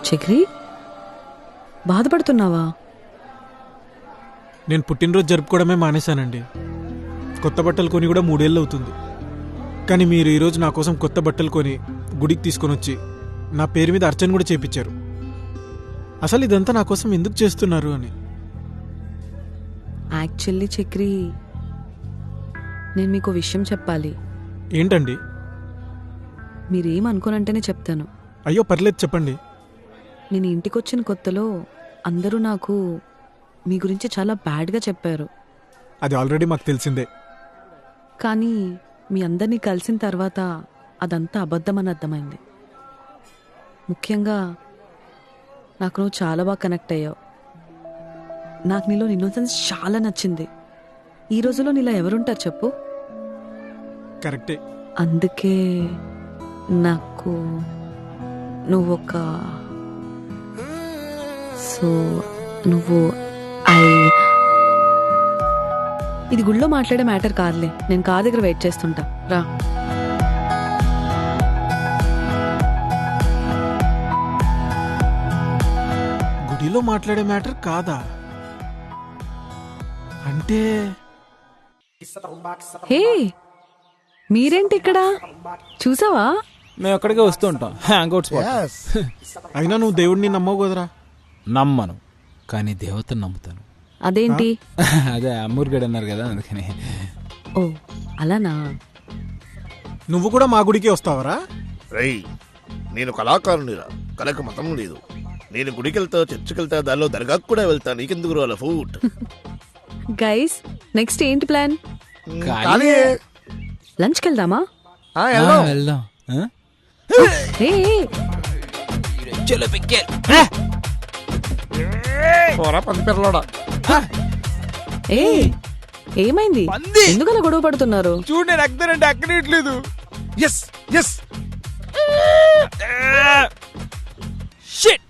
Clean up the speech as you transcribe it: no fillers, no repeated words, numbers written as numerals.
చక్రి, బాధపడుతున్నావా? నేను పుట్టినరోజు జరుపుకోవడమే మానేశానండి. కొత్త బట్టలు కొని కూడా 3 ఏళ్ళు అవుతుంది. కానీ మీరు ఈరోజు నా కోసం కొత్త బట్టలు కొని గుడికి తీసుకొని వచ్చి నా పేరు మీద అర్చన కూడా చేపించారు. అసలు ఇదంతా నా కోసం ఎందుకు చేస్తున్నారు అని. యాక్చువల్లీ చక్రి, నేను మీకు విషయం చెప్పాలి. ఏంటండి? మీరేం అనుకోనంటేనే చెప్తాను. అయ్యో పర్లేదు, చెప్పండి. నేను ఇంటికొచ్చిన కొత్తలో అందరూ నాకు మీ గురించి చాలా బ్యాడ్గా చెప్పారు. అది ఆల్రెడీ మాకు తెలిసిందే. కానీ మీ అందరినీ కలిసిన తర్వాత అదంతా అబద్ధమని అర్థమైంది. ముఖ్యంగా నాకు నువ్వు చాలా బాగా కనెక్ట్ అయ్యావు. నాకు నీలో ఇన్నోసెన్స్ చాలా నచ్చింది. ఈ రోజులో నీలా ఎవరుంటారు చెప్పు? కరెక్టే. అందుకే నాకు నువ్వొక నువ్వు ఇది గుళ్ళో మాట్లాడే మ్యాటర్ కాదులే. నేను కార్ దగ్గర వెయిట్ చేస్తుంటా, రా. గుడిలో మాట్లాడే మ్యాటర్ కాదా? అంటే హే, మీరేంటి ఇక్కడ? చూసావా? మేము అక్కడికే వస్తూ ఉంటాం, హ్యాంగ్అవుట్ స్పాట్. అయినా నువ్వు దేవుడిని నమ్మవు కదరా. నమ్మను, కానీ దేవతను నమ్ముతాను. అదేంటి? అదే అమ్మూర్గడ్ అన్నారు కదా, అందుకని. ఓ అలానా? నువ్వు కూడా మా గుడికి వస్తావరా? రేయ్, నేను కళాకారునిరా, కళకు మతం లేదు. నేను గుడికి వెళ్తా, చర్చికి వెళ్తా, దానిలో దర్గాకు కూడా వెళ్తా. నీకెందుకు రాల ఫూట్? గైస్, నెక్స్ట్ ఏంటి ప్లాన్? కానీ లంచ్కి వెళ్దామా? వెళ్దాం. హే, ఏ ఏమైంది? ఎందుకలా గొడవ పడుతున్నారు? చూడు, నేను అక్కడంటే అక్కడట్లేదు. Yes yes shit.